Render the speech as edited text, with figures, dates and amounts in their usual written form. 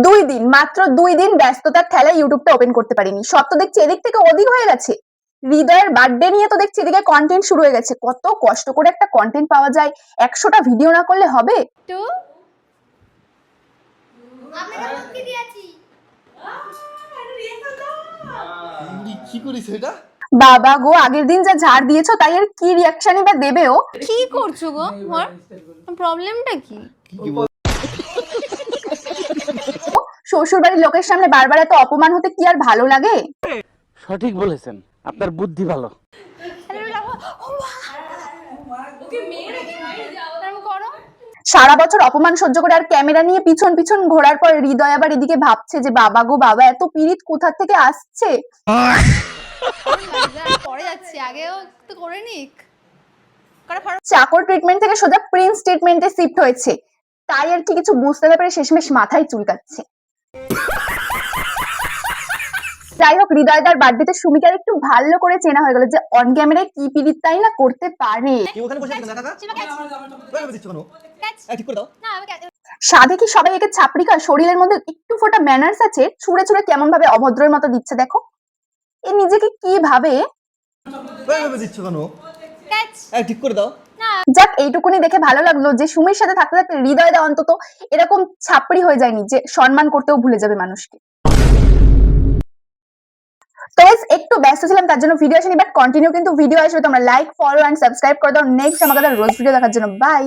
2 দিন, মাত্র 2 দিন ব্যস্ততার ঠেলায় ইউটিউবটা ওপেন করতে পারিনি। সব তো দেখছি এদিক থেকে ওদিক হয়ে গেছে। হৃদয়ের বার্থডে নিয়ে তো দেখছি এদিকে কন্টেন্ট শুরু হয়ে গেছে। কত কষ্ট করে একটা কন্টেন্ট পাওয়া যায়, 100টা ভিডিও না করলে হবে? তো আমরা মুক্তি দিয়েছি। কি করিস এটা? বাবা গো, আগের দিন যা ঝাড় দিয়েছো তাই আর কি রিয়াকশনই বা দেবে ও? কি করছো গো? ওর প্রবলেমটা কি? শ্বশুর বাড়ির লোকের সামনে বারবার এত অপমান হতে কি আর ভালো লাগে? সঠিক বলেছেন, আপনার বুদ্ধি ভালো। সারা বছর অপমান সহ্য করে আর ক্যামেরা নিয়ে পিছন পিছন ঘোরার পর হৃদয় আবার এদিকে ভাবছে যে বাবা গো বাবা, এত পীড়িত কোথা থেকে আসছে। পরে যাচ্ছি, আগেও তো করে নিক। চাকর ট্রিটমেন্ট থেকে সোজা প্রিন্স ট্রিটমেন্টে শিফট হয়েছে, তাই আর কি কিছু বুঝতে না পেরে শেষমেশ মাথায় চুলকাচ্ছে। যাই হোক, হৃদয়দার বার্থডেতে সুমিকার একটু ভালো করে চেনা হয়ে গেল যে অন ক্যামেরায় কি পীড়িত তাই না করতে পারে। সাধে কি সবাই একে ছাপড়ি খায়? শরীরের মধ্যে একটু ফোটা ম্যানার্স আছে, ছুঁড়ে ছুঁড়ে কেমন ভাবে অভদ্রের মতো দিচ্ছে দেখো। এ নিজেকে কি ভাবে? যাক, এইটুকুনি দেখে ভালো লাগলো যে সুমির সাথে থাকতে থাকতে হৃদয়দা অন্তত এরকম ছাপড়ি হয়ে যায়নি যে সম্মান করতেও ভুলে যাবে মানুষকে। তো একটু ব্যস্ত ছিলাম তার জন্য ভিডিও আসেনি, বাট কন্টিনিউ কিন্তু ভিডিও আসবে। তোমরা লাইক, ফলো এন্ড সাবস্ক্রাইব করে দাও নেক্সট আমাদের রোজ ভিডিও দেখার জন্য। বাই।